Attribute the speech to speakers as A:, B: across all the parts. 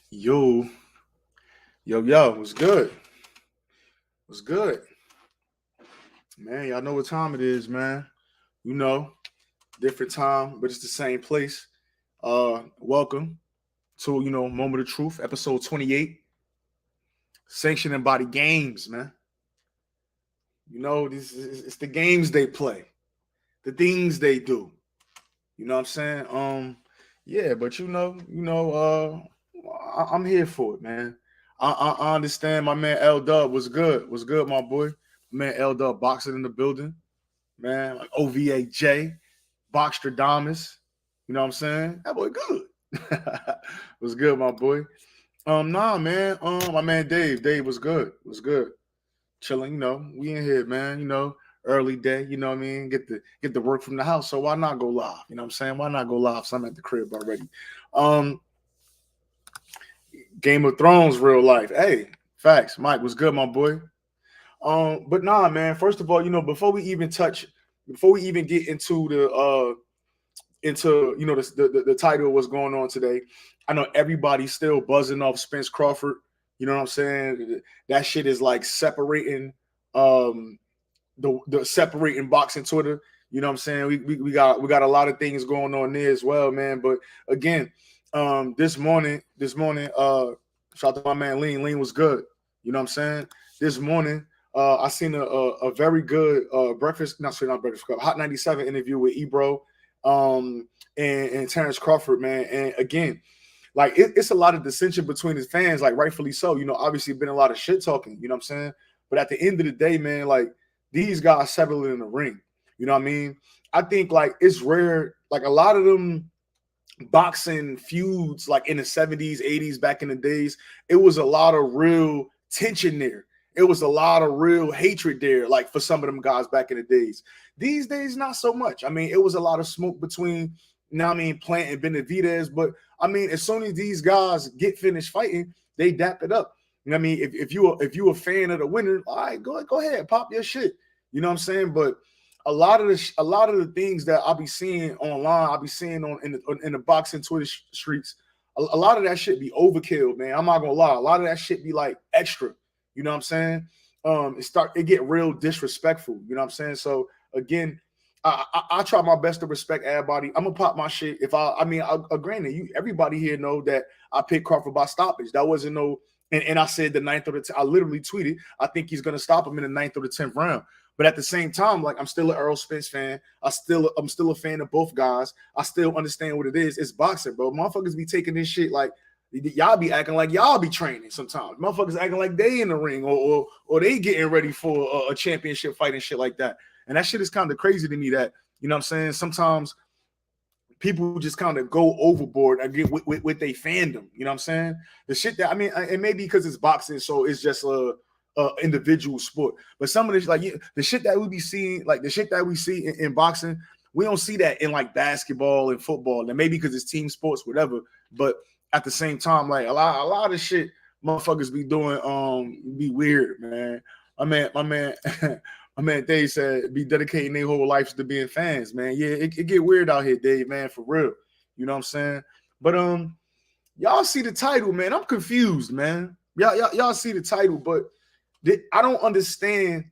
A: Yo, yo, what's good? What's good? Man, y'all know what time it is, man. You know, different time, but it's the same place. Welcome to, Moment of Truth, episode 28, Sanctioning Body Games, man. It's the games they play, the things they do. You know what I'm saying? Yeah, but I'm here for it, man. I understand my man L Dub was good. Was good, my boy. My man L Dub boxing in the building, man. Like OVAJ, Boxtradamus. You know what I'm saying? That boy good. Was good, my boy. Nah, man. My man Dave. Dave was good. Was good. Chilling, we in here, man. Early day, you know what I mean? Get the work from the house. So why not go live? You know what I'm saying? Why not go live? So I'm at the crib already. Um, Game of Thrones, real life. Hey, facts. Mike was good, my boy. But nah, man. First of all, before we even get into the title of what's going on today, I know everybody's still buzzing off Spence Crawford. You know what I'm saying? That shit is like separating the separating boxing Twitter. You know what I'm saying? We got a lot of things going on there as well, man. But again, this morning, shout out to my man Lean. Lean was good. You know what I'm saying? This morning, I seen a very good breakfast, not breakfast club, Hot 97 interview with Ebro and Terrence Crawford, man. And again, like it's a lot of dissension between his fans, like rightfully so. Obviously been a lot of shit talking, you know what I'm saying? But at the end of the day, man, like these guys settle it in the ring. You know what I mean? I think like it's rare, like a lot of them boxing feuds, like in the 70s, 80s, back in the days, it was a lot of real tension there. It was a lot of real hatred there, like for some of them guys back in the days. These days, not so much. I mean, it was a lot of smoke between, Plant and Benavidez. But I mean, as soon as these guys get finished fighting, they dap it up. You know what I mean? If you a fan of the winner, all right, go ahead, pop your shit. You know what I'm saying? But a lot of the things that I'll be seeing online, I'll be seeing in the boxing Twitter streets, a lot of that shit be overkill, man. I'm not gonna lie. A lot of that shit be like extra. You know what I'm saying? It get real disrespectful. You know what I'm saying? So again, I try my best to respect everybody. I'm gonna pop my shit. Granted, everybody here know that I picked Crawford by stoppage. That wasn't no, and I said the ninth or the I literally tweeted, I think he's gonna stop him in the ninth or the 10th round. But at the same time, like I'm still an Earl Spence fan. I'm still a fan of both guys. I still understand what it is. It's boxing, bro. Motherfuckers be taking this shit like y'all be acting like y'all be training sometimes. Motherfuckers acting like they in the ring or they getting ready for a championship fight and shit like that. And that shit is kind of crazy to me that, you know what I'm saying? Sometimes people just kind of go overboard again with their fandom. You know what I'm saying? The shit that, I mean, and maybe because it's boxing, so it's just a individual sport. But some of this, like the shit that we be seeing, like the shit that we see in boxing, we don't see that in like basketball and football. And maybe because it's team sports, whatever. But at the same time, like a lot of shit motherfuckers be doing be weird, man. My man my man Dave said be dedicating their whole lives to being fans, man. Yeah, it get weird out here, Dave, man, for real. You know what I'm saying? But y'all see the title, man. I'm confused, man. Y'all see the title, but I don't understand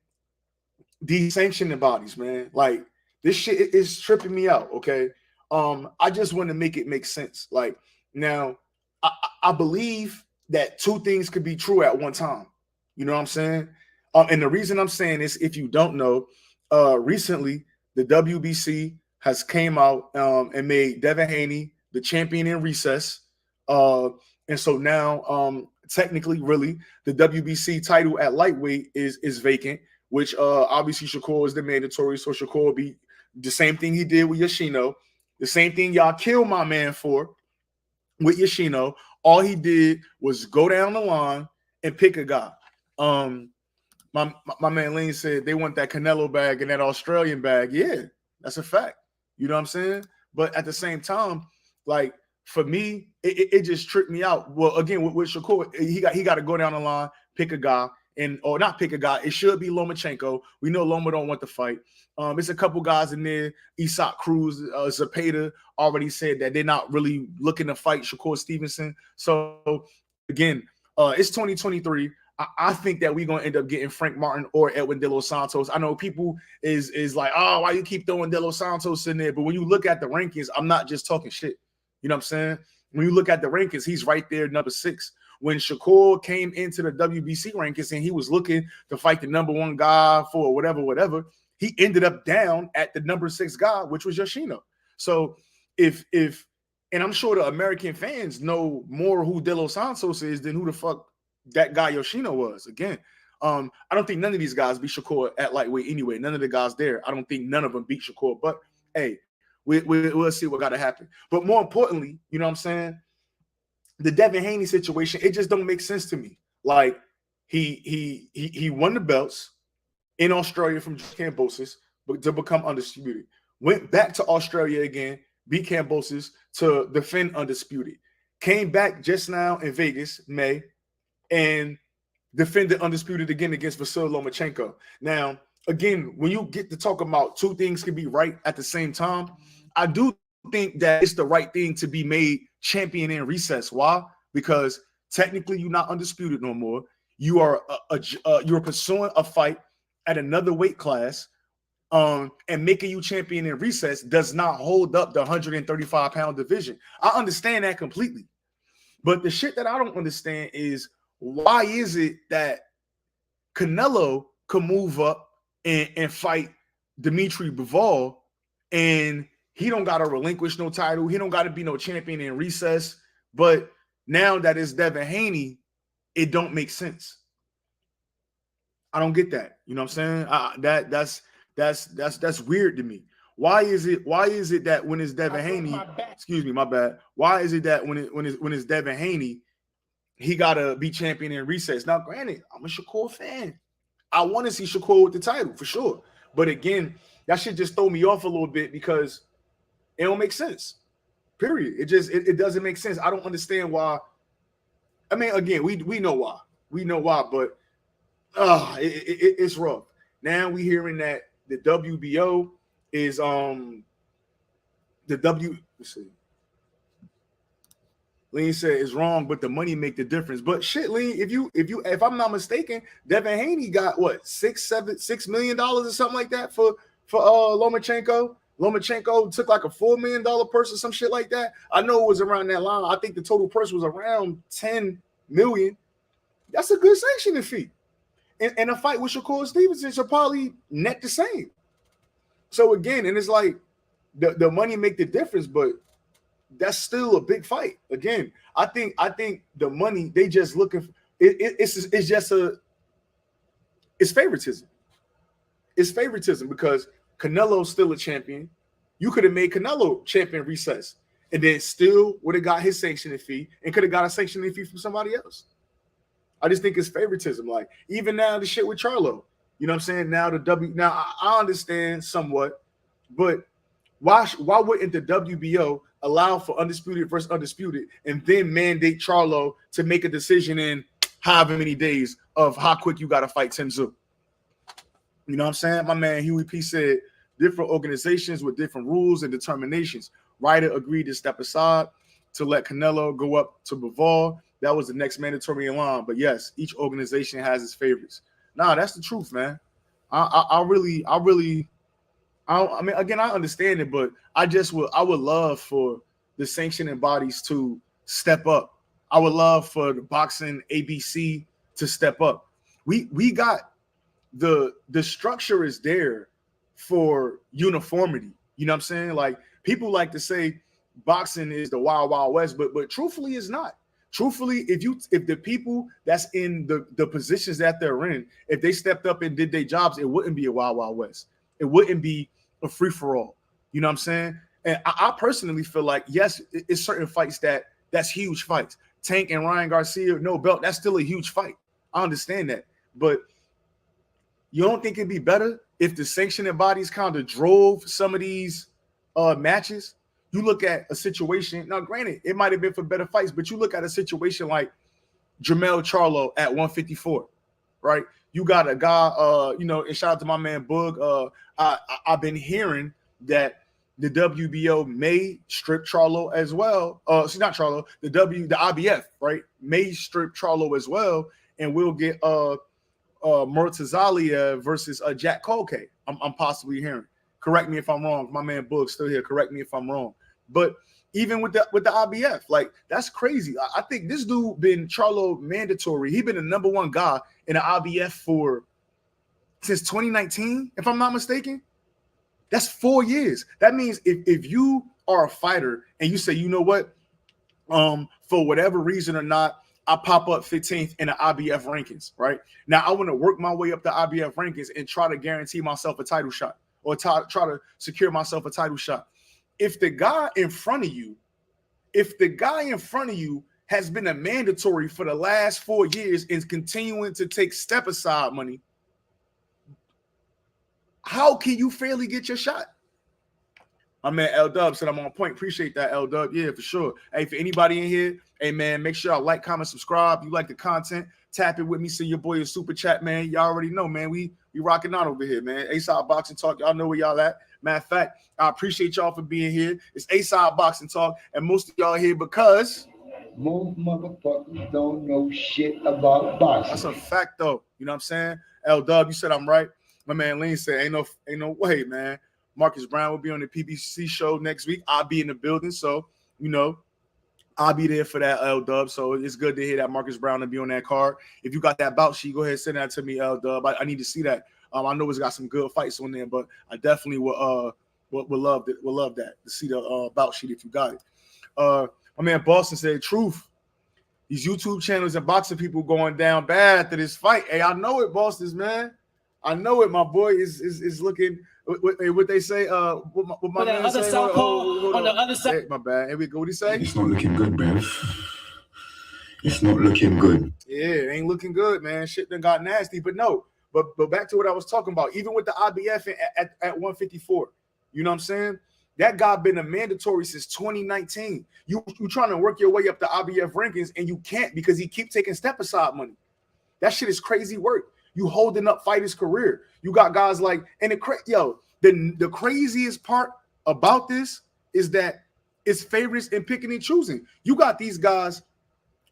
A: these sanctioning bodies, man. Like this shit is tripping me out. Okay, I just want to make it make sense. Like now, I believe that two things could be true at one time. You know what I'm saying? And the reason I'm saying this, if you don't know, recently the WBC has came out and made Devin Haney the champion in recess. And so now, technically, really, the WBC title at lightweight is vacant, which obviously Shakur is the mandatory. So Shakur will be the same thing he did with Yoshino, the same thing y'all killed my man for with Yoshino. All he did was go down the line and pick a guy. My man Lane said they want that Canelo bag and that Australian bag. Yeah, that's a fact. You know what I'm saying? But at the same time, like for me, it just tripped me out. Well, again, with Shakur, he got to go down the line, pick a guy, or not pick a guy. It should be Lomachenko. We know Loma don't want to fight. It's a couple guys in there. Isak Cruz, Zapata already said that they're not really looking to fight Shakur Stevenson. So again, it's 2023. I think that we're gonna end up getting Frank Martin or Edwin De Los Santos. I know people is like, oh, why you keep throwing De Los Santos in there? But when you look at the rankings, I'm not just talking shit. You know what I'm saying? When you look at the rankings, he's right there, number 6. When Shakur came into the WBC rankings and he was looking to fight the number 1 guy for whatever, he ended up down at the number 6 guy, which was Yoshino. So if and I'm sure the American fans know more who De Los Santos is than who the fuck that guy Yoshino was. Again, I don't think none of these guys beat Shakur at lightweight anyway. None of the guys there. I don't think none of them beat Shakur. But hey, we'll see what got to happen. But more importantly, you know what I'm saying? The Devin Haney situation, it just don't make sense to me. Like he won the belts in Australia from Cambosis to become undisputed. Went back to Australia again, beat Cambosis to defend undisputed. Came back just now in Vegas, May, and defended undisputed again against Vasyl Lomachenko. Now, again, when you get to talk about two things can be right at the same time, I do think that it's the right thing to be made champion in recess. Why? Because technically you're not undisputed no more. You are you're pursuing a fight at another weight class, and making you champion in recess does not hold up the 135-pound division. I understand that completely. But the shit that I don't understand is why is it that Canelo can move up and fight Dimitri Bivol and he don't got to relinquish no title. He don't got to be no champion in recess. But now that it's Devin Haney, it don't make sense. I don't get that. You know what I'm saying? That's weird to me. Why is it that when it's Devin Haney, excuse me, my bad. Why is it that when it's Devin Haney, he gotta be champion in recess? Now, granted, I'm a Shakur fan. I want to see Shakur with the title for sure. But again, that shit just throw me off a little bit because it don't make sense. Period. It doesn't make sense. I don't understand why. I mean, again, we know why. We know why, but it's rough. Now we hearing that the WBO is let's see. Lean said is wrong, but the money make the difference. But shit, Lean, if I'm not mistaken, Devin Haney got what $6 million or something like that for Lomachenko. Lomachenko took like a $4 million purse or some shit like that. I know it was around that line. I think the total purse was around $10 million. That's a good sanctioning fee. And a fight with Shakur Stevenson should probably net the same. So again, and it's like the money make the difference, but that's still a big fight. Again, I think the money they just looking for, it's favoritism. It's favoritism because Canelo's still a champion. You could have made Canelo champion recess and then still would have got his sanctioning fee and could have got a sanctioning fee from somebody else. I just think it's favoritism. Like even now the shit with Charlo, you know what I'm saying? Now I understand somewhat, but why wouldn't the WBO allow for undisputed versus undisputed and then mandate Charlo to make a decision in however many days of how quick you got to fight Tenzou? You know what I'm saying? My man Huey P said different organizations with different rules and determinations. Ryder agreed to step aside to let Canelo go up to Bivol. That was the next mandatory in line. But yes, each organization has its favorites. Nah, that's the truth, man. I mean, again, I understand it, but I would love for the sanctioning bodies to step up. I would love for the boxing ABC to step up. We got the structure is there for uniformity. You know what I'm saying? Like people like to say boxing is the wild, wild west, but truthfully it's not. Truthfully, if the people that's in the positions that they're in, if they stepped up and did their jobs, it wouldn't be a wild, wild west. It wouldn't be a free-for-all. You know what I'm saying? And I personally feel like, yes, it's certain fights that's huge fights. Tank and Ryan Garcia, no belt, that's still a huge fight. I understand that. But you don't think it'd be better if the sanctioning bodies kind of drove some of these matches? You look at a situation, now granted, it might have been for better fights, but you look at a situation like Jermell Charlo at 154, right? You got a guy, and shout out to my man Boog. I've been hearing that the WBO may strip Charlo as well. She's not Charlo. The IBF, right, may strip Charlo as well, and we'll get Murtazalia versus Jack Colque. I'm possibly hearing. Correct me if I'm wrong. My man Boog's still here. Correct me if I'm wrong. But even with the IBF, like, that's crazy. I think this dude been Charlo mandatory. He been the number one guy in the IBF since 2019, if I'm not mistaken. That's 4 years. That means if you are a fighter and you say, you know what, for whatever reason or not, I pop up 15th in the IBF rankings, right? Now I want to work my way up the IBF rankings and try to guarantee myself a title shot, or try to secure myself a title shot. If the guy in front of you has been a mandatory for the last 4 years and is continuing to take step aside money, how can you fairly get your shot? My man L Dub said I'm on point. Appreciate that, L Dub. Yeah, for sure. Hey, for anybody in here, hey man, make sure y'all like, comment, subscribe. You like the content, tap it with me. Send your boy a super chat, man. Y'all already know, man. We rocking out over here, man. A-Side Boxing Talk. Y'all know where y'all at. Matter of fact, I appreciate y'all for being here. It's A-Side Boxing Talk, and most of y'all here because
B: most motherfuckers don't know shit about boxing.
A: That's a fact, though. You know what I'm saying? L Dub, you said I'm right. My man Lean said, ain't no way, man. Marcus Brown will be on the PBC show next week. I'll be in the building, so, you know, I'll be there for that, L Dub. So it's good to hear that Marcus Brown will be on that card. If you got that bout sheet, go ahead and send that to me, L Dub. I need to see that. I know it's got some good fights on there, but I definitely would love that to see the bout sheet if you got it. My man Boston said, truth. These YouTube channels and boxing people going down bad after this fight. Hey, I know it, Boston, man. I know it. My boy is looking. What they say? What my man say?
C: On the other side.
A: Hey, my bad. Here we go. What he say?
D: It's not looking good, Bev. It's not looking good.
A: Yeah, it ain't looking good, man. Shit done got nasty. But no. But back to what I was talking about. Even with the IBF at 154, you know what I'm saying? That guy been a mandatory since 2019. You trying to work your way up the IBF rankings and you can't because he keep taking step aside money. That shit is crazy work. You holding up fighters' career. You got guys like, and the craziest part about this is that it's favorites and picking and choosing. You got these guys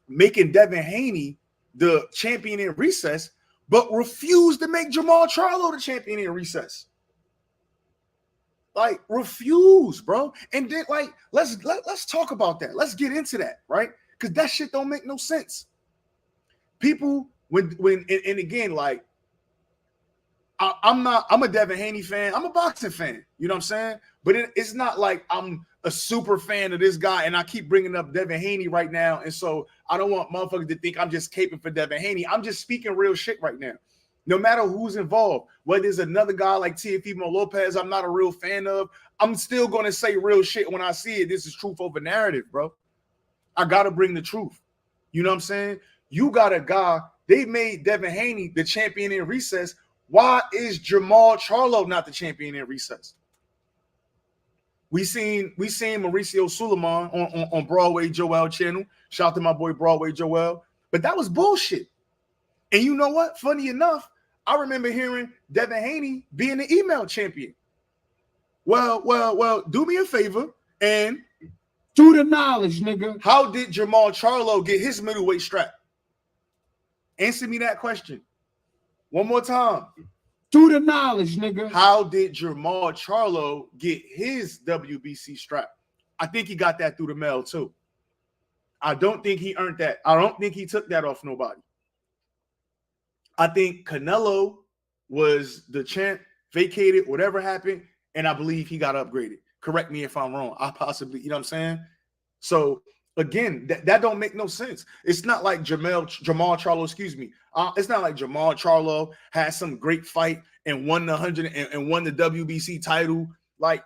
A: making Devin Haney the champion in recess, but refuse to make Jamal Charlo the champion in recess. Like, refuse, bro. And then, like, let's talk about that. Let's get into that, right? Because that shit don't make no sense. People, when again, like, I'm a Devin Haney fan. I'm a boxing fan. You know what I'm saying? But it's not like I'm a super fan of this guy and I keep bringing up Devin Haney right now. And so I don't want motherfuckers to think I'm just caping for Devin Haney. I'm just speaking real shit right now. No matter who's involved, whether it's another guy like Teofimo Lopez I'm not a real fan of, I'm still going to say real shit when I see it. This is truth over narrative, bro. I got to bring the truth. You know what I'm saying? You got a guy, they made Devin Haney the champion in recess. Why is Jamal Charlo not the champion in recess? We seen Mauricio Suleiman on Broadway Joel channel. Shout out to my boy Broadway Joel. But that was bullshit. And you know what? Funny enough, I remember hearing Devin Haney being the email champion. Well, do me a favor and
B: do the knowledge, nigga.
A: How did Jamal Charlo get his middleweight strap? Answer me that question. One more time.
B: Do the knowledge, nigga.
A: How did Jamal Charlo get his WBC strap? I think he got that through the mail too. I don't think he earned that. I don't think he took that off nobody. I think Canelo was the champ, vacated, whatever happened, and I believe he got upgraded. Correct me if I'm wrong. I possibly, you know what I'm saying? So, again, that don't make no sense. It's not like Jamal Charlo, excuse me. It's not like Jamal Charlo had some great fight and won the 100 and won the WBC title. Like,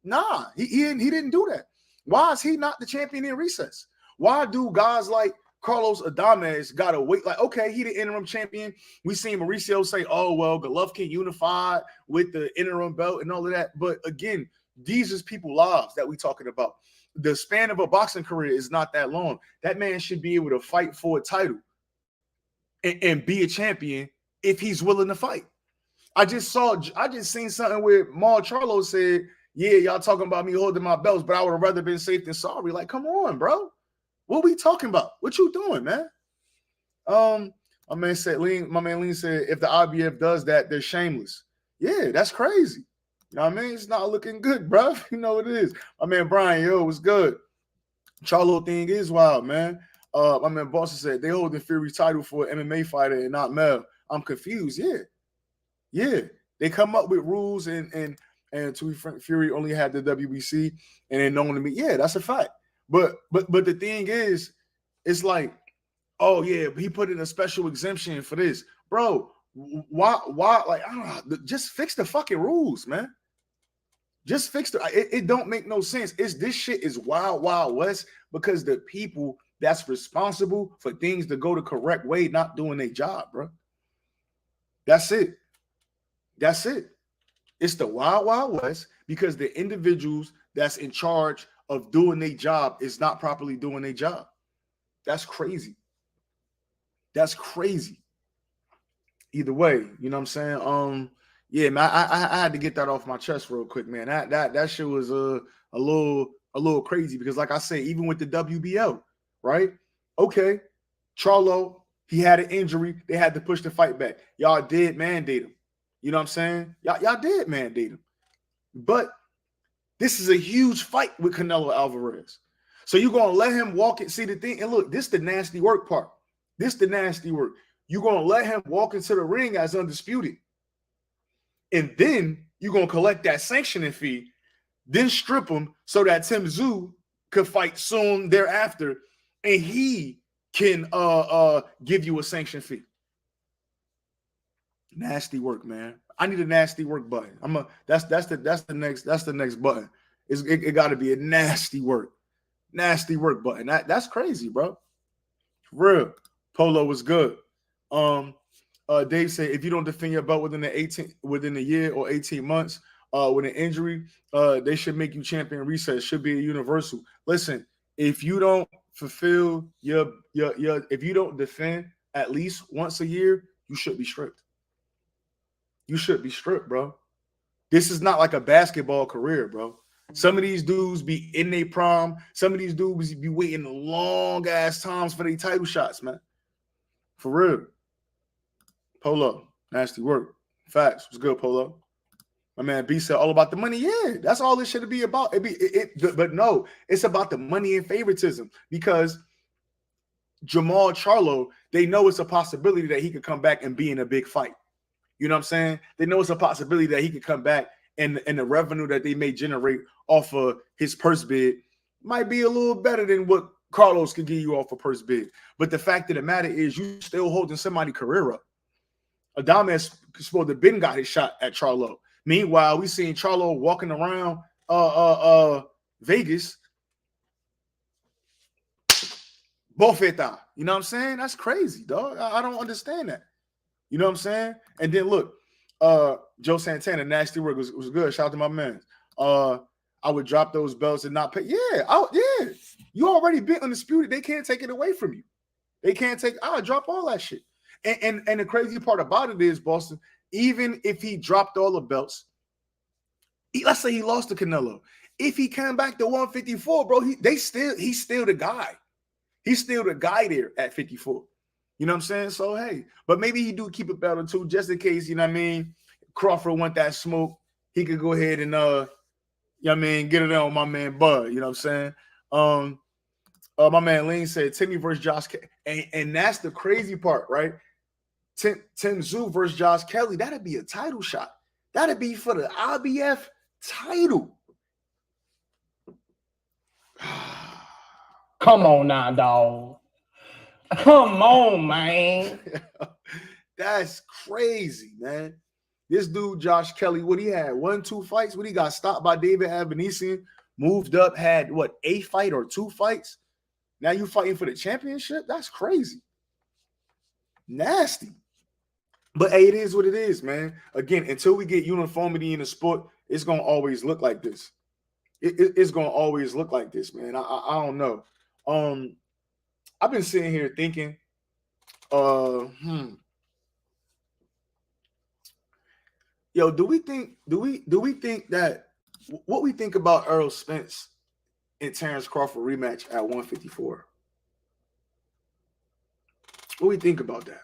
A: nah, he didn't do that. Why is he not the champion in recess? Why do guys like Carlos Adames gotta wait? Like, okay, he the interim champion. We seen Mauricio say, oh, well, Golovkin unified with the interim belt and all of that. But again, these is people lives that we talking about. The span of a boxing career is not that long. That man should be able to fight for a title and be a champion if he's willing to fight. I just seen something where Mal Charlo said, yeah, y'all talking about me holding my belts, but I would have rather been safe than sorry. Like, come on, bro. What we talking about? What you doing, man? My man Lean said, if the IBF does that, they're shameless. Yeah, that's crazy. You know what I mean? It's not looking good, bro. You know what it is. My man Brian, yo, what's good? Charlo thing is wild, man. My man Boston said they holding Fury's title for an MMA fighter and not Mel. I'm confused. Yeah. They come up with rules and Fury only had the WBC and then known to me. Yeah, that's a fact. But the thing is, it's like, oh yeah, he put in a special exemption for this, bro. Why? Like, I don't know. Just fix the fucking rules, man. Just fix it don't make no sense. This shit is wild west because the people that's responsible for things to go the correct way not doing their job, bro. That's it. It's the wild west because the individuals that's in charge of doing their job is not properly doing their job. That's crazy. Either way, you know what I'm saying? Yeah, man, I had to get that off my chest real quick, man. That shit was a little crazy because, like I say, even with the WBO, right? Okay, Charlo, he had an injury. They had to push the fight back. Y'all did mandate him. You know what I'm saying? Y'all did mandate him. But this is a huge fight with Canelo Alvarez. So you're gonna let him walk it. See the thing, and look, this is the nasty work part. You're gonna let him walk into the ring as undisputed. And then you're going to collect that sanctioning fee, then strip him so that Tim Tszyu could fight soon thereafter, and he can give you a sanction fee. Nasty work, man. I need a nasty work button. That's the next button. It got to be a nasty work button. That's crazy, bro. For real. Polo was good. Dave said, if you don't defend your belt within a year or 18 months with an injury, they should make you champion reset. It should be a universal. Listen, if you don't fulfill if you don't defend at least once a year, you should be stripped. You should be stripped, bro. This is not like a basketball career, bro. Some of these dudes be in their prime. Some of these dudes be waiting long ass times for their title shots, man. For real. Polo, nasty work. Facts. What's good, Polo? My man B said all about the money. Yeah, that's all this should be about. But no, it's about the money and favoritism because Jamal Charlo, they know it's a possibility that he could come back and be in a big fight. You know what I'm saying? They know it's a possibility that he could come back and the revenue that they may generate off of his purse bid might be a little better than what Carlos could give you off a purse bid. But the fact of the matter is you still holding somebody's career up. Adames supposed to have been got his shot at Charlo. Meanwhile, we seen Charlo walking around Vegas. Bofeta. You know what I'm saying? That's crazy, dog. I don't understand that. You know what I'm saying? And then look, Joe Santana, nasty work was good. Shout out to my man. I would drop those belts and not pay. Yeah. You already been undisputed. They can't take it away from you. I'll drop all that shit. And the crazy part about it is, Boston, even if he dropped all the belts, let's say he lost to Canelo. If he came back to 154, bro, he's still the guy. He's still the guy there at 54. You know what I'm saying? So, hey, but maybe he do keep a belt or two just in case, you know what I mean? Crawford want that smoke. He could go ahead and, you know what I mean, get it on my man Bud. You know what I'm saying? My man Lean said Timmy versus Josh and that's the crazy part, right? Tim Tszyu versus Josh Kelly, that'd be a title shot. That'd be for the IBF title.
C: Come on now, dog. Come on, man.
A: That's crazy, man. This dude, Josh Kelly, what he had? 1-2 fights? What he got stopped by David Avanesian, moved up, had what, 8 fight or 2 fights? Now you fighting for the championship? That's crazy. Nasty. But hey, it is what it is, man. Again, until we get uniformity in the sport, it's gonna always look like this. It's gonna always look like this, man. I don't know. I've been sitting here thinking, yo, do we think that what we think about Errol Spence and Terrence Crawford rematch at 154? What we think about that?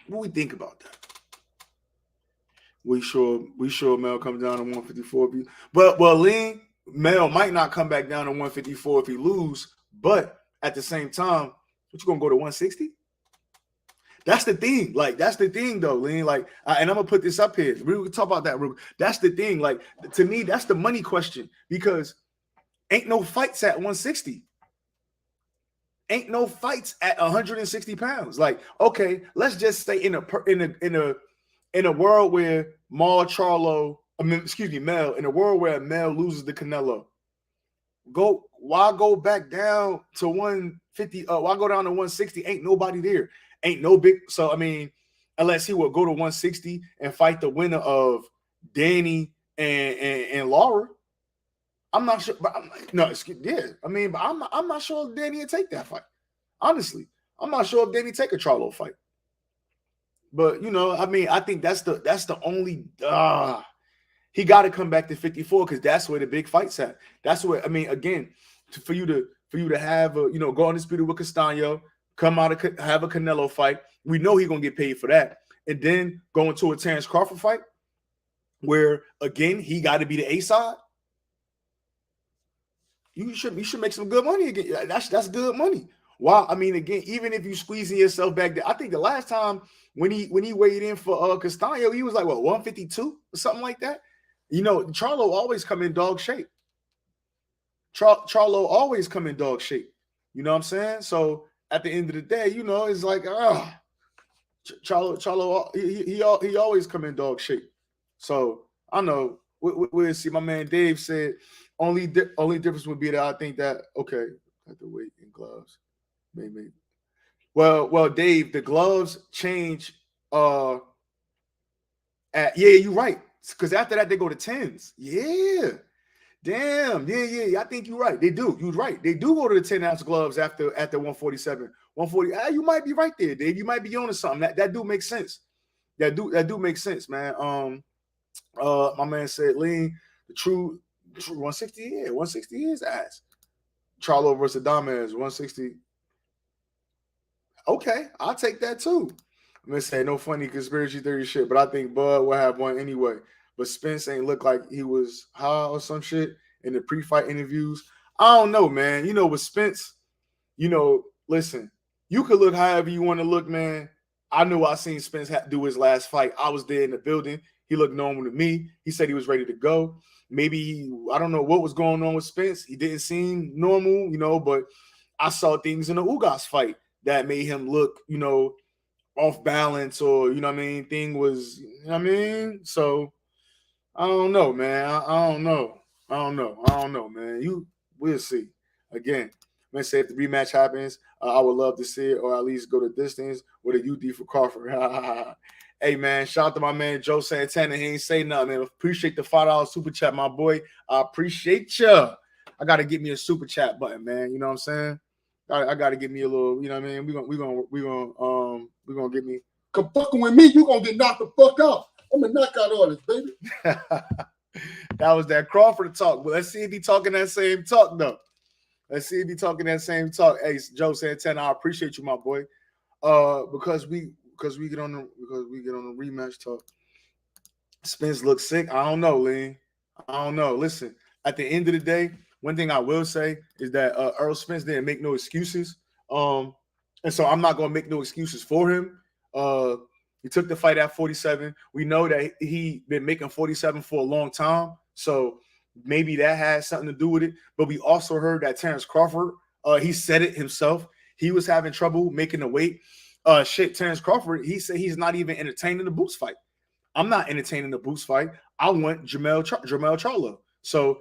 A: What we think about that? We sure Mel comes down to 154. But Lean, Mel might not come back down to 154 if he lose. But at the same time, what you gonna go to 160? That's the thing. Like, that's the thing, though, Lean. Like, and I'm gonna put this up here. We can talk about that. That's the thing. Like, to me, that's the money question, because ain't no fights at 160. Ain't no fights at 160 pounds. Like, okay, let's just say in a world where Mel, in a world where Mel loses the Canelo, why go back down to 150? Why go down to 160? Ain't nobody there. Ain't no big. So I mean, unless he will go to 160 and fight the winner of Danny and Laura. I'm not sure, but I'm not sure if Danny would take that fight. Honestly, I'm not sure if Danny take a Charlo fight. But I think that's the only he got to come back to 54, because that's where the big fight's at. That's where, again, for you to have go undisputed with Castaño, come out of have a Canelo fight. We know he's gonna get paid for that, and then go into a Terrence Crawford fight, where again he got to be the A side. You should make some good money again. That's good money. Wow. Again, even if you squeezing yourself back there, I think the last time when he weighed in for Castaño, he was like 152 or something like that. Charlo always come in dog shape. Charlo always come in dog shape. You know what I'm saying? So at the end of the day, it's like Charlo he always come in dog shape. So I know we'll see. My man Dave said only difference would be that I think that got the weight in gloves. Maybe. Well, Dave, the gloves change. You're right. Because after that they go to 10s. Yeah. Damn. Yeah. I think you're right. They do. You're right. They do go to the 10-ounce gloves after 147, 140. You might be right there, Dave. You might be on to something. That do make sense. That do make sense, man. My man said, Lean, the true 160. Yeah, 160 is ass. Charlo versus Adames, 160. Okay, I'll take that too. I'm gonna say no funny conspiracy theory shit, but I think Bud will have one anyway. But Spence ain't look like he was high or some shit in the pre-fight interviews. I don't know, man. With Spence, listen, you could look however you want to look, man. I knew I seen Spence do his last fight. I was there in the building. He looked normal to me. He said he was ready to go. Maybe I don't know what was going on with Spence. He didn't seem normal, but I saw things in the Ugas fight that made him look, off balance, or thing was, So I don't know, man. I don't know, man. We'll see. Again, I'm gonna say if the rematch happens, I would love to see it, or at least go the distance with a UD for Crawford. Hey, man, shout out to my man Joe Santana. He ain't say nothing, man. Appreciate the $5 super chat, my boy. I appreciate you. I gotta get me a super chat button, man. You know what I'm saying? I gotta get me a little. You know what I mean? We gonna get me.
B: Come fucking with me, you gonna get knocked the fuck out. I'm a knockout artist, baby.
A: That was that Crawford talk. But let's see if he talking that same talk, though. Let's see if he talking that same talk. Hey, Joe Santana, I appreciate you, my boy. Because we get on the rematch talk. Spence looks sick. I don't know, Lean. I don't know. Listen, at the end of the day, one thing I will say is that Errol Spence didn't make no excuses. And so I'm not gonna make no excuses for him. He took the fight at 47. We know that he been making 47 for a long time. So maybe that has something to do with it. But we also heard that Terrence Crawford, he said it himself. He was having trouble making the weight. Terrence Crawford, he said he's not even entertaining the Boots fight. I'm not entertaining the Boots fight. I want Jermell Charlo. So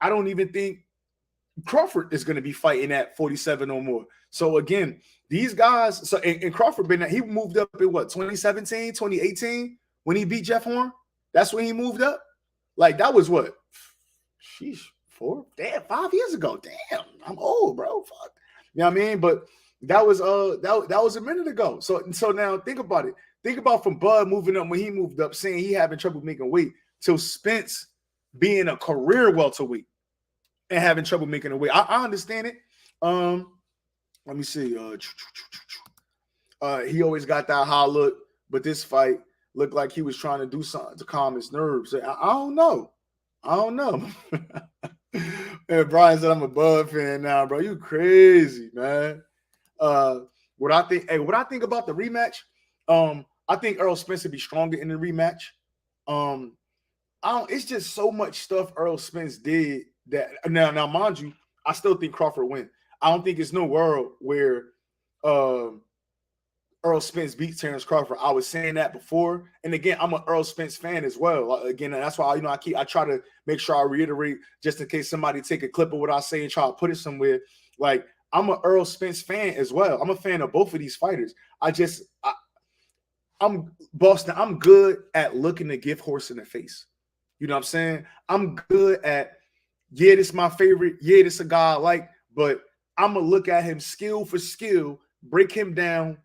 A: I don't even think Crawford is going to be fighting at 47 or more. So again, these guys, and Crawford he moved up in what, 2017, 2018 when he beat Jeff Horn? That's when he moved up? Like that was what? Sheesh, 5 years ago. Damn, I'm old, bro. Fuck. You know what I mean? But that was that was a minute ago. So now think about it. Think about from Bud moving up when he moved up, saying he having trouble making weight, till Spence being a career welterweight and having trouble making a weight. I understand it. Let me see. He always got that high look, but this fight looked like he was trying to do something to calm his nerves. I don't know. And Brian said, I'm a Bud fan now, bro. You crazy, man. What I think about the rematch, I think Errol Spence would be stronger in the rematch. It's just so much stuff Errol Spence did that now, mind you, I still think Crawford win. I don't think it's no world where Errol Spence beats Terrence Crawford. I was saying that before, and again, I'm an Errol Spence fan as well. Again, that's why I try to make sure I reiterate just in case somebody take a clip of what I say and try to put it somewhere. Like, I'm an Errol Spence fan as well. I'm a fan of both of these fighters. I'm Boston. I'm good at looking the gift horse in the face. You know what I'm saying? I'm good at, yeah, this is my favorite. Yeah, this is a guy I like, but I'm gonna look at him skill for skill, break him down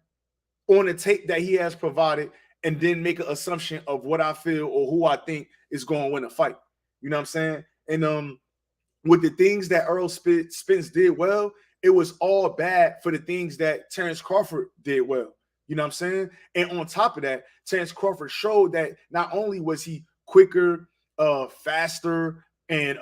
A: on the tape that he has provided, and then make an assumption of what I feel or who I think is going to win a fight. You know what I'm saying? And with the things that Errol Spence did well, it was all bad for the things that Terrence Crawford did well. You know what I'm saying? And on top of that, Terrence Crawford showed that not only was he quicker, faster, and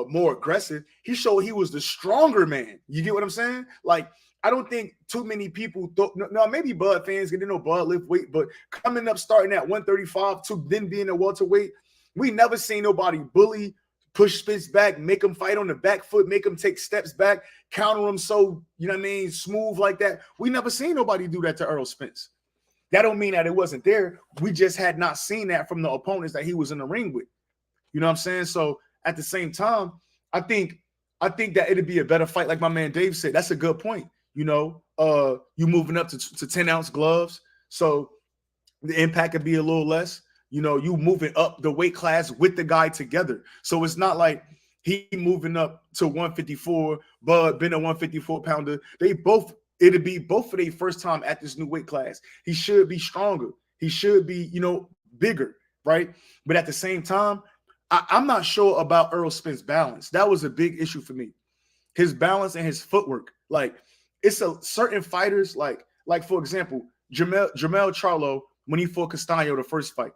A: more aggressive, he showed he was the stronger man. You get what I'm saying? Like, I don't think too many people thought, no, maybe Bud fans didn't know Bud lift weight, but coming up starting at 135 to then being a welterweight, we never seen nobody bully, push Spence back, make him fight on the back foot, make him take steps back, counter him so, you know what I mean, smooth like that. We never seen nobody do that to Errol Spence. That don't mean that it wasn't there. We just had not seen that from the opponents that he was in the ring with. You know what I'm saying? So at the same time, I think that it'd be a better fight, like my man Dave said. That's a good point. You know, you moving up to 10-ounce gloves, so the impact could be a little less. You know, you moving up the weight class with the guy together. So it's not like he moving up to 154, Bud been a 154 pounder. It'd be both for their first time at this new weight class. He should be stronger. He should be, bigger, right? But at the same time, I'm not sure about Errol Spence's balance. That was a big issue for me. His balance and his footwork. Like, it's certain fighters, like for example, Jermell Charlo, when he fought Castaño the first fight,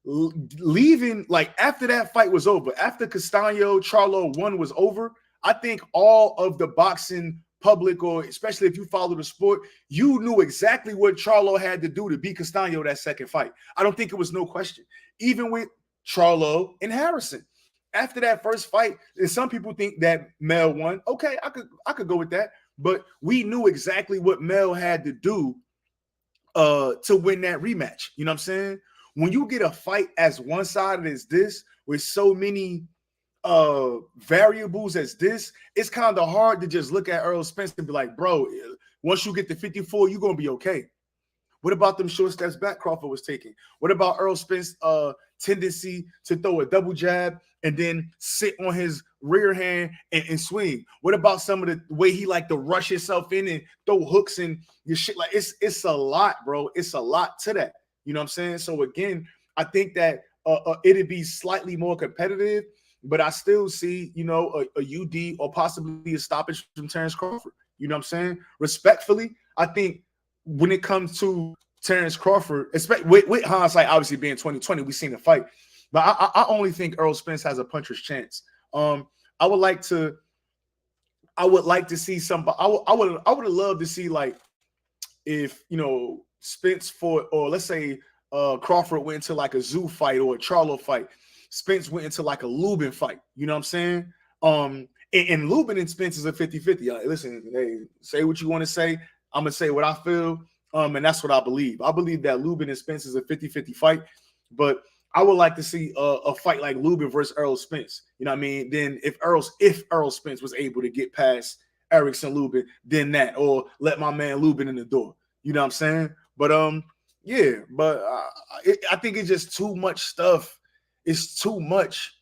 A: leaving, like, after that fight was over, after Castaño Charlo 1 was over, I think all of the boxing public, or especially if you follow the sport, you knew exactly what Charlo had to do to beat Castaño that second fight. I don't think it was no question. Even with Charlo and Harrison, after that first fight, and some people think that Mel won. Okay, I could go with that. But we knew exactly what Mel had to do to win that rematch. You know what I'm saying? When you get a fight as one-sided as this, with so many variables as this, it's kind of hard to just look at Errol Spence and be like, bro, once you get to 54, you're going to be okay. What about them short steps back Crawford was taking? What about Errol Spence's tendency to throw a double jab and then sit on his rear hand and swing? What about some of the way he like to rush himself in and throw hooks and your shit? Like, it's a lot, bro. It's a lot to that. You know what I'm saying? So again, I think that it'd be slightly more competitive, but I still see, a UD or possibly a stoppage from Terrence Crawford. You know what I'm saying? Respectfully, I think when it comes to Terrence Crawford, especially with hindsight obviously being 2020, we've seen the fight. But I only think Errol Spence has a puncher's chance. I would like to see somebody. I would have loved to see, like, if Spence fought, or let's say Crawford went into like a Zoo fight or a Charlo fight. Spence went into like a Lubin fight. You know what I'm saying? And Lubin and Spence is a 50-50. Listen, hey, say what you want to say. I'm gonna say what I feel. And that's what I believe. I believe that Lubin and Spence is a 50-50 fight, but I would like to see a fight like Lubin versus Errol Spence. You know what I mean? Then if Errol Spence was able to get past Erickson Lubin, then that, or let my man Lubin in the door. You know what I'm saying? But I think it's just too much stuff. It's too much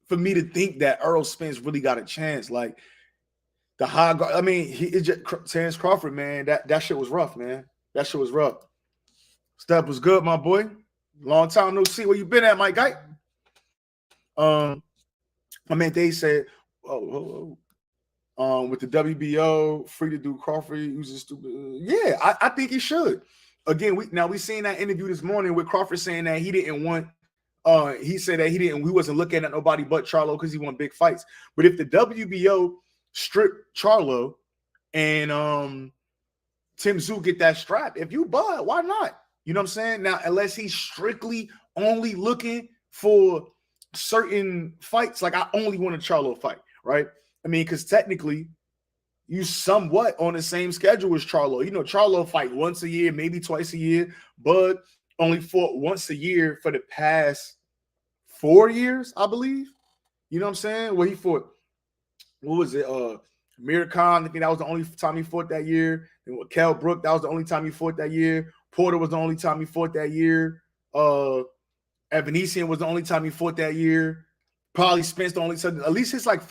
A: for me to think that Errol Spence really got a chance. Like, the high guard, I mean, Terrence Crawford, man, that shit was rough, man. That shit was rough. Step was good, my boy. Long time no see. Where you been at, my guy? I mean, they said, with the WBO, free to do Crawford uses stupid. Yeah, I think he should. Again, we seen that interview this morning with Crawford saying that he didn't want. He said that we wasn't looking at nobody but Charlo because he won big fights. But if the WBO stripped Charlo and Tim Tszyu get that strap, if you bud, why not? You know what I'm saying? Now, unless he's strictly only looking for certain fights, like I only want a Charlo fight, right? I mean, because technically, you somewhat on the same schedule as Charlo. You know, Charlo fight once a year, maybe twice a year. Bud only fought once a year for the past 4 years, I believe. You know what I'm saying? Well, he fought, what was it? Amir Khan, I think that was the only time he fought that year. And with Kell Brook, that was the only time he fought that year. Porter was the only time he fought that year. Evanesian was the only time he fought that year. Probably Spence the only time. At least it's like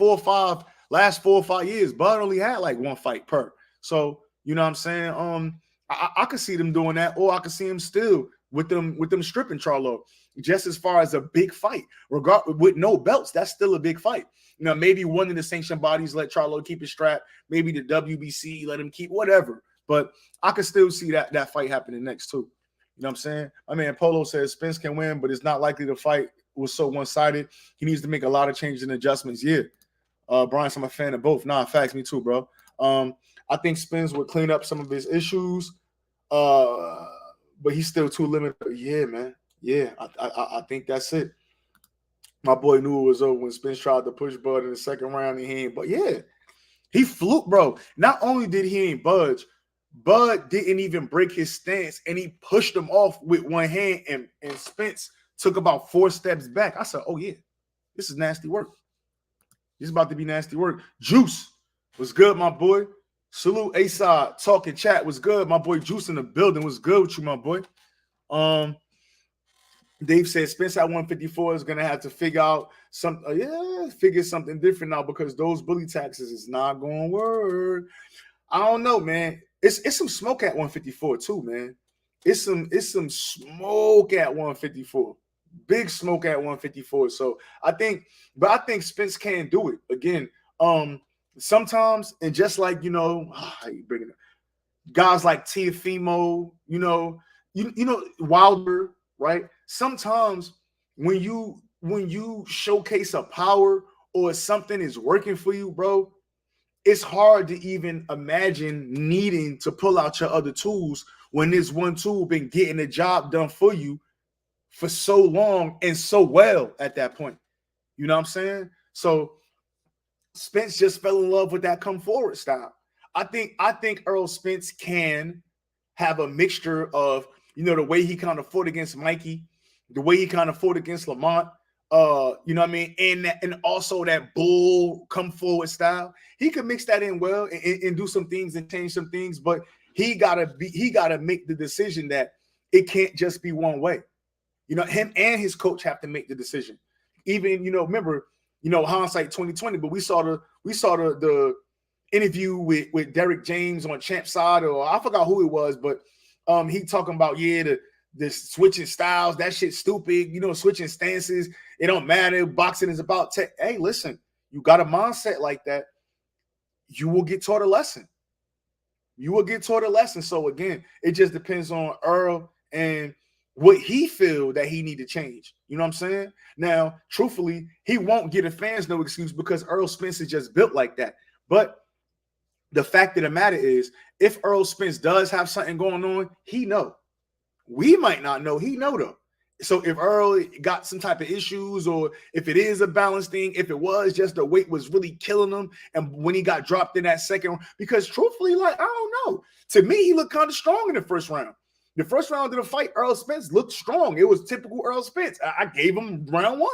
A: last 4 or 5 years. Bud only had like one fight per. So, you know what I'm saying? I could see them doing that, or I could see him still with them stripping Charlo. Just as far as a big fight, with no belts, that's still a big fight. You know, maybe one of the sanctioned bodies let Charlo keep his strap. Maybe the WBC let him keep whatever. But I could still see that fight happening next too. You know what I'm saying? I mean, Polo says Spence can win, but it's not likely the fight was so one-sided. He needs to make a lot of changes and adjustments. Yeah. Brian, I'm a fan of both. Nah, facts, me too, bro. I think Spence would clean up some of his issues, but he's still too limited. Yeah, man. Yeah, I think that's it. My boy knew it was over when Spence tried to push Bud in the second round and he ain't. But yeah, he fluked, bro. Not only did he ain't budge, Bud didn't even break his stance, and he pushed him off with one hand, and Spence took about 4 steps back. I said, oh, yeah, this is nasty work. This is about to be nasty work. Juice was good, my boy. Salute A-Side. Talking chat was good. My boy Juice in the building was good with you, my boy. Dave said Spence at 154 is going to have to figure out figure something different now because those bully taxes is not going to work. I don't know, man. It's some smoke at 154 too, man. It's some smoke at 154. Big smoke at 154. So I think Spence can do it again. Sometimes, and just like how you bring it up, guys like Teofimo, you know Wilder, right? Sometimes when you showcase a power or something is working for you, bro, it's hard to even imagine needing to pull out your other tools when this one tool been getting the job done for you for so long and so well at that point. You know what I'm saying? So Spence just fell in love with that come forward style. I think Earl Spence can have a mixture of, the way he kind of fought against Mikey, the way he kind of fought against Lamont, you know what I mean? And also that bull come forward style. He could mix that in well and do some things and change some things, but he gotta make the decision that it can't just be one way. Him and his coach have to make the decision. Even, remember, hindsight 2020, but we saw the interview with Derek James on Champ Side, or I forgot who it was, but he talking about the switching styles, that shit's stupid, switching stances, it don't matter. Boxing is about tech. Hey, listen, you got a mindset like that, you will get taught a lesson. So again, it just depends on Earl and what he feel that he need to change. You know what I'm saying? Now, truthfully, he won't get the fans no excuse because Earl Spence is just built like that. But the fact of the matter is, if Earl Spence does have something going on, he know. We might not know. He know though. So if Earl got some type of issues, or if it is a balance thing, if it was just the weight was really killing him, and when he got dropped in that second, because truthfully, like, I don't know. To me, he looked kind of strong in the first round. The first round of the fight, Earl Spence looked strong. It was typical Earl Spence. I gave him round 1.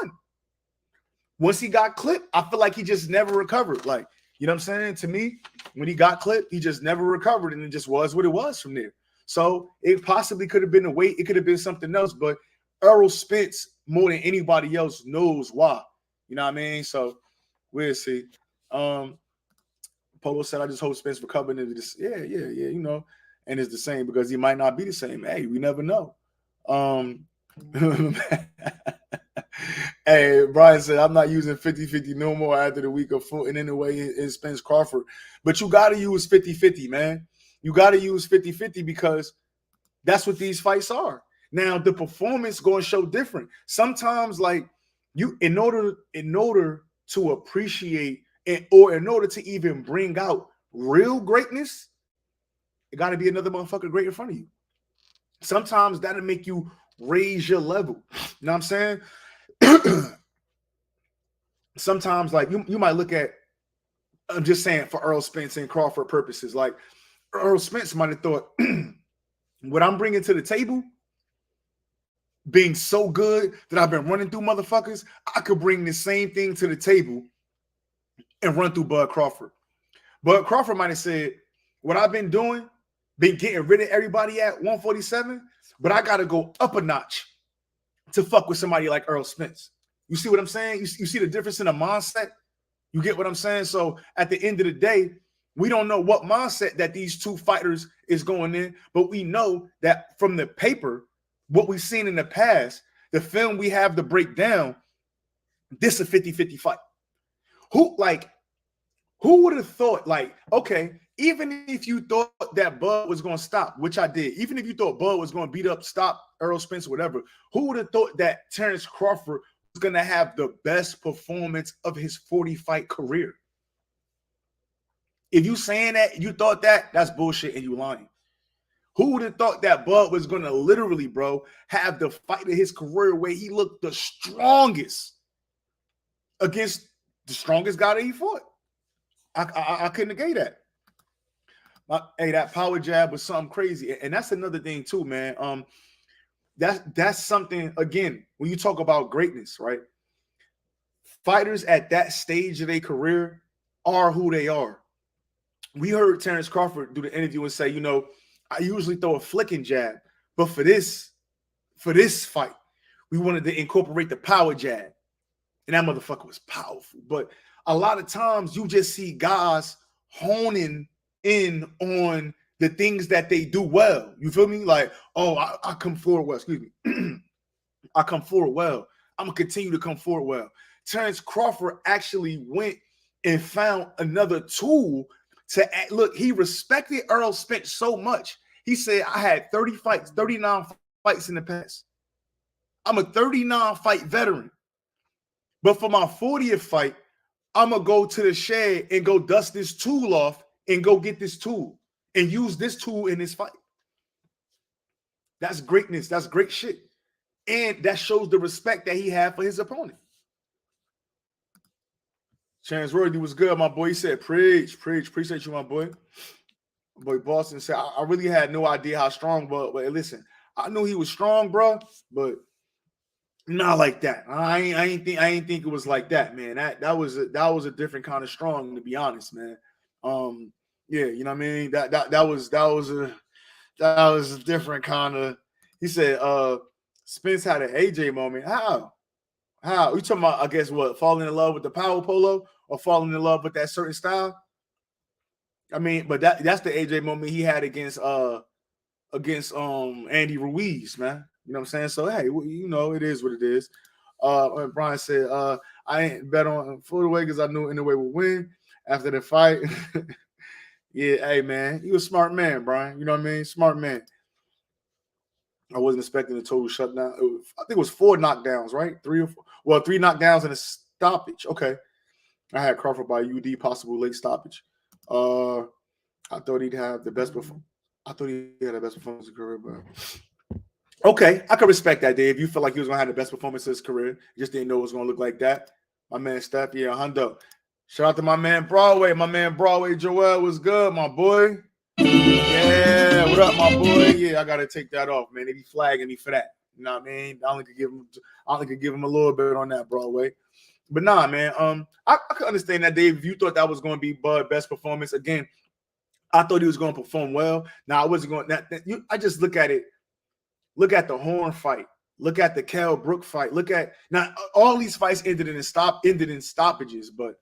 A: Once he got clipped, I feel like he just never recovered. Like, you know what I'm saying? To me, when he got clipped, he just never recovered, and it just was what it was from there. So it possibly could have been the weight. It could have been something else, but Earl Spence, more than anybody else, knows why. You know what I mean? So we'll see. Polo said, I just hope Spence recovered into this. Yeah, and it's the same because he might not be the same. Hey, we never know. Hey, Brian said, I'm not using 50-50 no more after the week of Fulton anyway in Spence Crawford. But you got to use 50-50, man. You got to use 50-50 because that's what these fights are. Now, the performance going to show different. Sometimes, like, you, in order to appreciate or in order to even bring out real greatness, it got to be another motherfucker great in front of you. Sometimes that'll make you raise your level. You know what I'm saying? Sometimes, like, you might look at, I'm just saying for Earl Spence and Crawford purposes, like Earl Spence might have thought, what I'm bringing to the table being so good that I've been running through motherfuckers, I could bring the same thing to the table and run through Bud Crawford. Bud Crawford might have said, what I've been doing, been getting rid of everybody at 147, but I got to go up a notch to fuck with somebody like Earl Spence. You see what I'm saying? You see the difference in the mindset? You get what I'm saying? So at the end of the day, we don't know what mindset that these two fighters is going in, but we know that from the paper, what we've seen in the past, the film we have to break down, this is a 50-50 fight. Who would have thought, like, okay, even if you thought that Bud was going to stop, which I did, even if you thought Bud was going to beat up, stop Earl Spence, whatever, who would have thought that Terrence Crawford was going to have the best performance of his 40-fight career? If you saying that, you thought that, that's bullshit and you lying. Who would have thought that Bud was going to literally, bro, have the fight of his career where he looked the strongest against the strongest guy that he fought? I couldn't negate that. Hey, that power jab was something crazy. And that's another thing too, man. That's something, again, when you talk about greatness, right? Fighters at that stage of their career are who they are. We heard Terrence Crawford do the interview and say, you know, I usually throw a flicking jab, but for this fight, we wanted to incorporate the power jab. And that motherfucker was powerful. But a lot of times you just see guys honing in on the things that they do well. You feel me? Like, oh, I come forward well. Excuse me. I come forward well. I'm going to continue to come forward well. Terrence Crawford actually went and found another tool to look. He respected Earl Spence so much. He said, I had 39 fights in the past. I'm a 39-fight veteran. But for my 40th fight, I'm going to go to the shed and go dust this tool off and go get this tool and use this tool in this fight. That's greatness. That's great shit. And that shows the respect that he had for his opponent. Chance Worthy was good, my boy. He said, preach. Appreciate you, my boy. My boy Boston said, I really had no idea how strong, but listen, I knew he was strong, bro, but not like that. I ain't think it was like that, man. That was a different kind of strong, to be honest, man. Yeah, you know what I mean? That was a different kind of. He said, Spence had an AJ moment. How? You talking about, I guess, what, falling in love with the power polo or falling in love with that certain style? I mean, but that's the AJ moment he had against Andy Ruiz, man. You know what I'm saying? So hey, you know, it is what it is. Brian said, I ain't bet on Floataway because I knew Anyway would win after the fight. Yeah, hey man, he was a smart man, Brian. You know what I mean? Smart man. I wasn't expecting a total shutdown. I think it was 4 knockdowns, right? 3 or 4. Well, 3 knockdowns and a stoppage. Okay. I had Crawford by UD, possible late stoppage. I thought he'd have the best performance. I thought he had the best performance of his career, but okay, I can respect that, Dave. You felt like he was gonna have the best performance of his career. You just didn't know it was gonna look like that. My man Steph, yeah, Hundo. Shout out to my man Broadway. My man Broadway Joel was good, my boy. Yeah, what up, my boy? Yeah, I gotta take that off, man. They be flagging me for that. You know what I mean? I only could give him a little bit on that, Broadway. But nah, man. I could understand that, Dave. If you thought that was going to be Bud's best performance, again, I thought he was going to perform well. Now I wasn't going. I just look at it. Look at the Horn fight. Look at the Kell Brook fight. Look at now all these fights ended in stoppages, but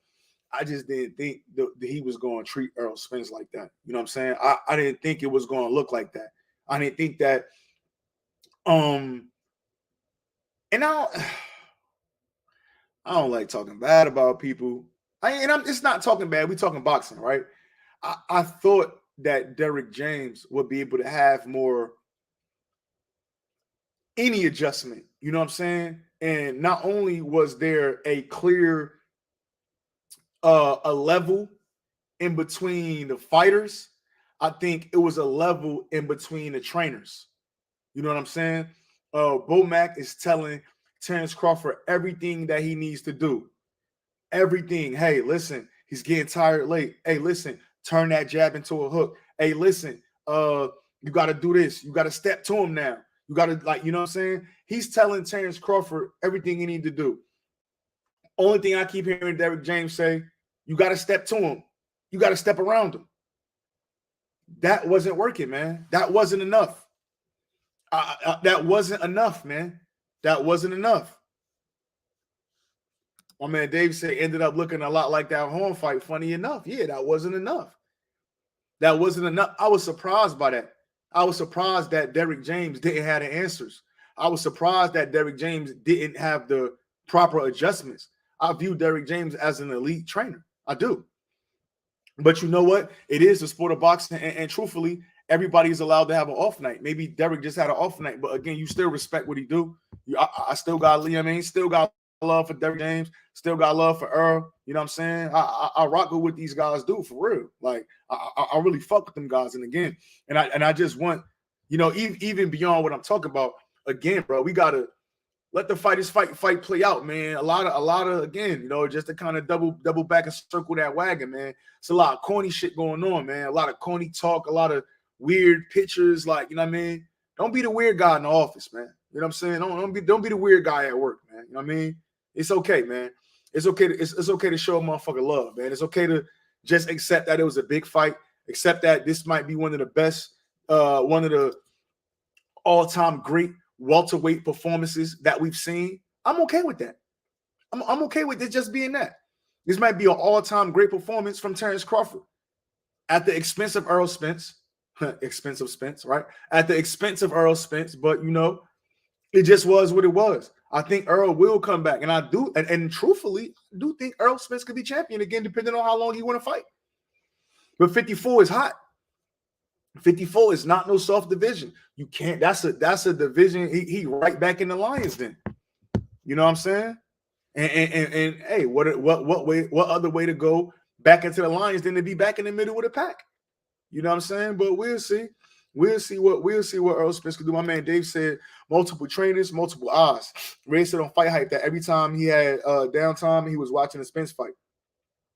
A: I just didn't think that he was going to treat Earl Spence like that. You know what I'm saying? I didn't think it was going to look like that. I didn't think that. And now I don't like talking bad about people. It's not talking bad. We talking boxing, right? I thought that Derrick James would be able to have more any adjustment. You know what I'm saying? And not only was there a clear a level in between the fighters, I think it was a level in between the trainers. You know what I'm saying? Bomac is telling Terrence Crawford everything that he needs to do. Everything. Hey, listen, he's getting tired late. Hey, listen, turn that jab into a hook. Hey, listen, you got to do this. You got to step to him now. You got to, like, you know what I'm saying? He's telling Terrence Crawford everything he needs to do. Only thing I keep hearing Derrick James say, you got to step to him. You got to step around him. That wasn't working, man. That wasn't enough. That wasn't enough, man. That wasn't enough. My man Dave said ended up looking a lot like that Horn fight. Funny enough, yeah, that wasn't enough. That wasn't enough. I was surprised by that. I was surprised that Derrick James didn't have the answers. I was surprised that Derrick James didn't have the proper adjustments. I view Derrick James as an elite trainer. I do. But you know what? It is the sport of boxing, and truthfully, everybody's allowed to have an off night. Maybe Derrick just had an off night, but again, you still respect what he do. I still got, you know what I mean? Still got love for Derrick James, still got love for Earl. You know what I'm saying? I rock with what these guys do for real. Like I really fuck with them guys. And again, and I just want, you know, even beyond what I'm talking about, again, bro, we gotta let the fighters fight play out, man. A lot of again, you know, just to kind of double back and circle that wagon, man. It's a lot of corny shit going on, man. A lot of corny talk, a lot of weird pictures, like, you know what I mean? Don't be the weird guy in the office, man. You know what I'm saying? Don't be the weird guy at work, man. You know what I mean? It's okay, man. It's okay to show a motherfucker love, man. It's okay to just accept that it was a big fight, accept that this might be one of the best, one of the all-time great welterweight performances that we've seen. I'm okay with that. I'm okay with it just being that. This might be an all-time great performance from Terrence Crawford at the expense of Errol Spence. Expensive Spence, right? At the expense of Errol Spence, but you know, it just was what it was. I think Earl will come back, and I do, and truthfully, I do think Errol Spence could be champion again, depending on how long he want to fight. But 54 is hot. 54 is not no soft division. You can't. That's a division. He right back in the Lions then. You know what I'm saying? And hey, what other way to go back into the Lions than to be back in the middle of the pack? You know what I'm saying? But we'll see. We'll see what Errol Spence can do. My man Dave said multiple trainers, multiple eyes. Ray said on Fight Hype that every time he had downtime, he was watching a Spence fight.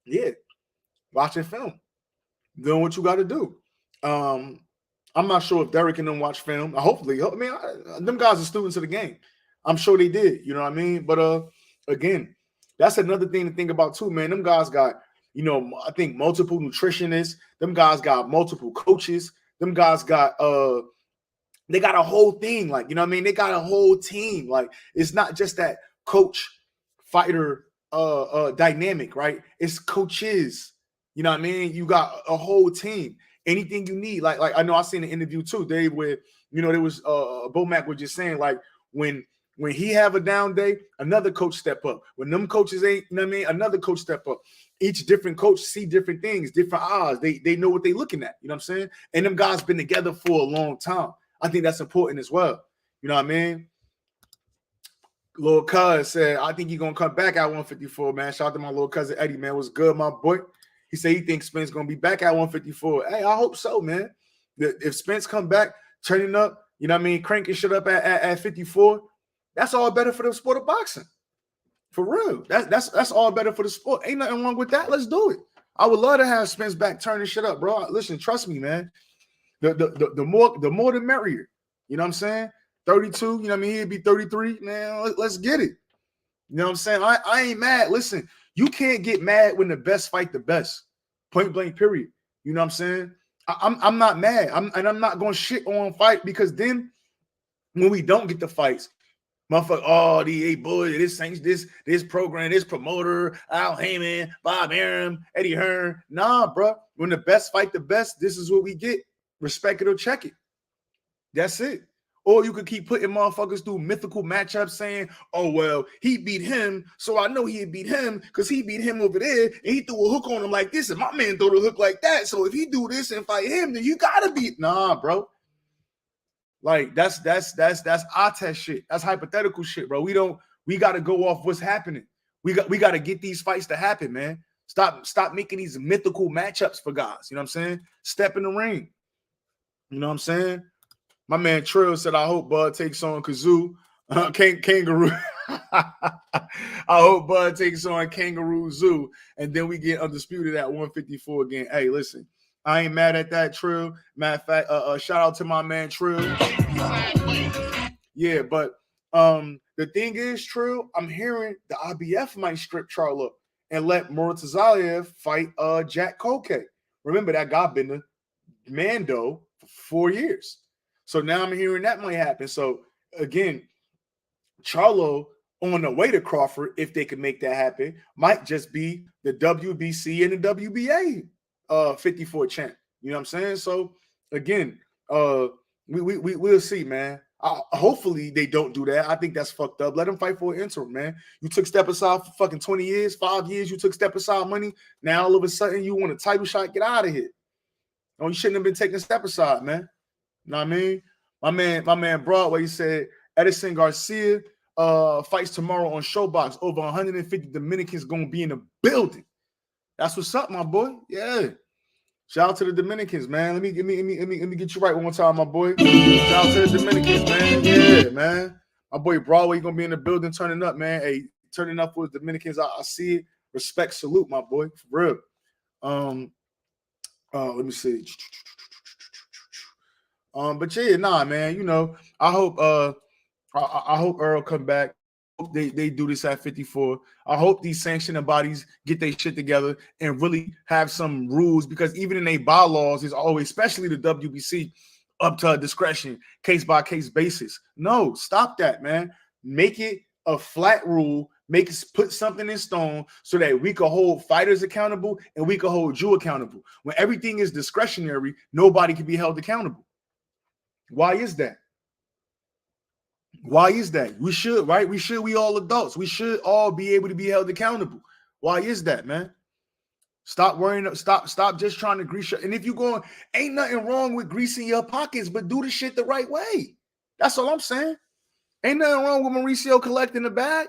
A: Yeah, watching film, doing what you got to do. I'm not sure if Derrick and them watch film. Hopefully, I mean, them guys are students of the game. I'm sure they did. You know what I mean? But again, that's another thing to think about too, man. Them guys got, you know, I think multiple nutritionists. Them guys got multiple coaches. Them guys got they got a whole thing, like, you know what I mean? They got a whole team. Like, it's not just that coach fighter dynamic, right? It's coaches. You know what I mean? You got a whole team. Anything you need, like I know I seen an interview too, Dave, where, you know, there was Bomac was just saying, like, when he have a down day, another coach step up. When them coaches ain't, you know what I mean, another coach step up. Each different coach see different things, different eyes. They know what they looking at. You know what I'm saying? And them guys been together for a long time. I think that's important as well. You know what I mean? Little cuz said, I think he's gonna come back at 154, man. Shout out to my little cousin Eddie, man. What's good, my boy? He said he thinks Spence gonna be back at 154. Hey, I hope so, man. If Spence come back, turning up, you know what I mean, cranking shit up at 54, that's all better for the sport of boxing. For real. That's all better for the sport. Ain't nothing wrong with that. Let's do it. I would love to have Spence back turning shit up, bro. Listen, trust me, man. The more the merrier. You know what I'm saying? 32, you know what I mean? He'd be 33. Man, let's get it. You know what I'm saying? I ain't mad. Listen, you can't get mad when the best fight the best. Point blank, period. You know what I'm saying? I'm not mad. I'm not going to shit on fight, because then when we don't get the fights, motherfucker, oh, the 8 boys, this program, this promoter, Al Heyman, Bob Arum, Eddie Hearn. Nah, bro. When the best fight the best, this is what we get. Respect it or check it. That's it. Or you could keep putting motherfuckers through mythical matchups saying, oh, well, he beat him, so I know he'd beat him because he beat him over there and he threw a hook on him like this and my man threw a hook like that. So if he do this and fight him, then you gotta beat. Nah, bro. Like that's eye test shit. That's hypothetical shit, bro. We gotta go off what's happening. We gotta get these fights to happen, man. Stop making these mythical matchups for guys. You know what I'm saying? Step in the ring. You know what I'm saying? My man Trill said, I hope Bud takes on Kazoo. Kangaroo. I hope Bud takes on Kangaroo Zoo. And then we get undisputed at 154 again. Hey, listen, I ain't mad at that, Trill. Matter of fact, shout out to my man Trill. Yeah, but the thing is, Trill, I'm hearing the IBF might strip Charlo and let Muratazaliev fight Jack Koke. Remember, that guy been the Mando for 4 years. So now I'm hearing that might happen. So again, Charlo on the way to Crawford, if they can make that happen, might just be the WBC and the WBA 54 champ. You know what I'm saying? So again, we'll see, man. Hopefully they don't do that. I think that's fucked up. Let them fight for an interim, man. You took step aside for fucking 20 years, 5 years. You took step aside money. Now all of a sudden you want a title shot. Get out of here. Oh, you shouldn't have been taking step aside, man. You know what I mean? My man Broadway said Edison Garcia fights tomorrow on Showbox. Over 150 Dominicans gonna be in the building. That's what's up, my boy. Yeah. Shout out to the Dominicans, man. Let me get you right one more time, my boy. Shout out to the Dominicans, man. Yeah, man. My boy Broadway gonna be in the building, turning up, man. Hey, turning up for the Dominicans. I see it. Respect, salute, my boy, for real. Let me see. But yeah, nah, man. You know, I hope Earl come back. Hope they do this at 54. I hope these sanctioning bodies get their shit together and really have some rules, because even in their bylaws is always, especially the WBC, up to discretion, case by case basis. No, stop that, man. Make it a flat rule. Make us put something in stone so that we can hold fighters accountable and we can hold you accountable. When everything is discretionary, nobody can be held accountable. Why is that? Why is that? We should, right? We all adults. We should all be able to be held accountable. Why is that, man? Stop worrying. Stop just trying to grease your. And if you're going, ain't nothing wrong with greasing your pockets, but do the shit the right way. That's all I'm saying. Ain't nothing wrong with Mauricio collecting the bag.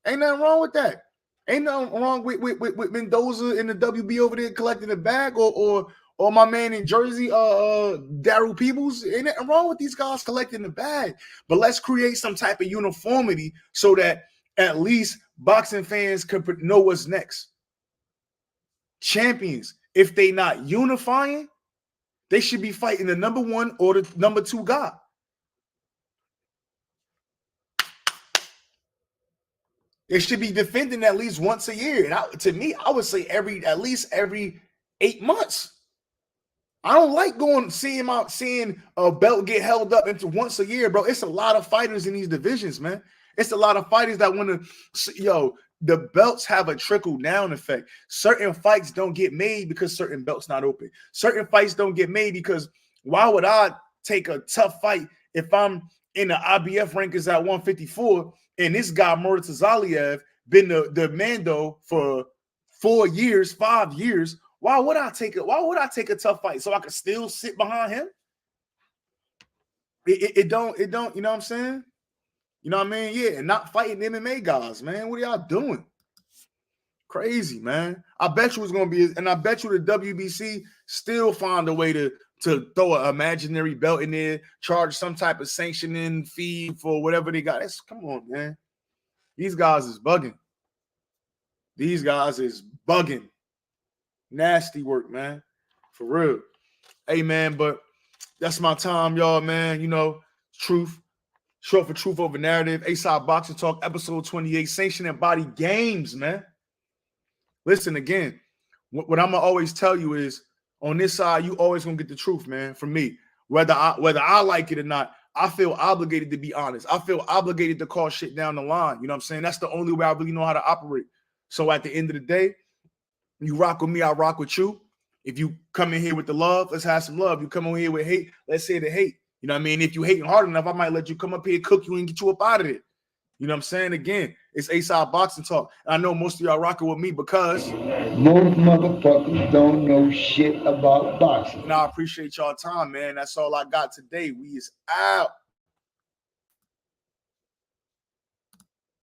A: Ain't nothing wrong with that. Ain't nothing wrong with Mendoza in the WB over there collecting the bag, or my man in Jersey, Daryl Peebles. Ain't nothing wrong with these guys collecting the bag. But let's create some type of uniformity so that at least boxing fans can know what's next. Champions, if they not unifying, they should be fighting the number one or the number two guy. They should be defending at least once a year. And to me, I would say at least every 8 months. I don't like seeing a belt get held up into once a year, bro. It's a lot of fighters in these divisions, man. It's a lot of fighters that want to, the belts have a trickle down effect. Certain fights don't get made because certain belts not open. Certain fights don't get made because why would I take a tough fight if I'm in the IBF rankings at 154 and this guy Muratazaliev been the Mando for 4 years, 5 years? Why would I take a tough fight so I could still sit behind him? It don't, you know what I'm saying? You know what I mean? Yeah, and not fighting MMA guys, man. What are y'all doing? Crazy, man. I bet you it's gonna be, and I bet you the WBC still find a way to throw an imaginary belt in there, charge some type of sanctioning fee for whatever they got. Come on, man. These guys is bugging. These guys is bugging. Nasty work, man. For real. Hey, man, but that's my time, y'all, man. You know, truth. Short for truth over narrative. A-Side Boxing Talk, episode 28. Sanctioning Body Games, man. Listen, again, what I'm going to always tell you is, on this side, you always going to get the truth, man, from me. Whether I like it or not, I feel obligated to be honest. I feel obligated to call shit down the line. You know what I'm saying? That's the only way I really know how to operate. So at the end of the day, you rock with me, I rock with you. If you come in here with the love, let's have some love. You come in here with hate, let's say the hate. You know what I mean? If you hating hard enough, I might let you come up here, cook you, and get you up out of it. You know what I'm saying? Again, it's A-Side Boxing Talk. I know most of y'all rocking with me because
B: Most motherfuckers don't know shit about boxing.
A: I appreciate y'all time, man. That's all I got today. We is out.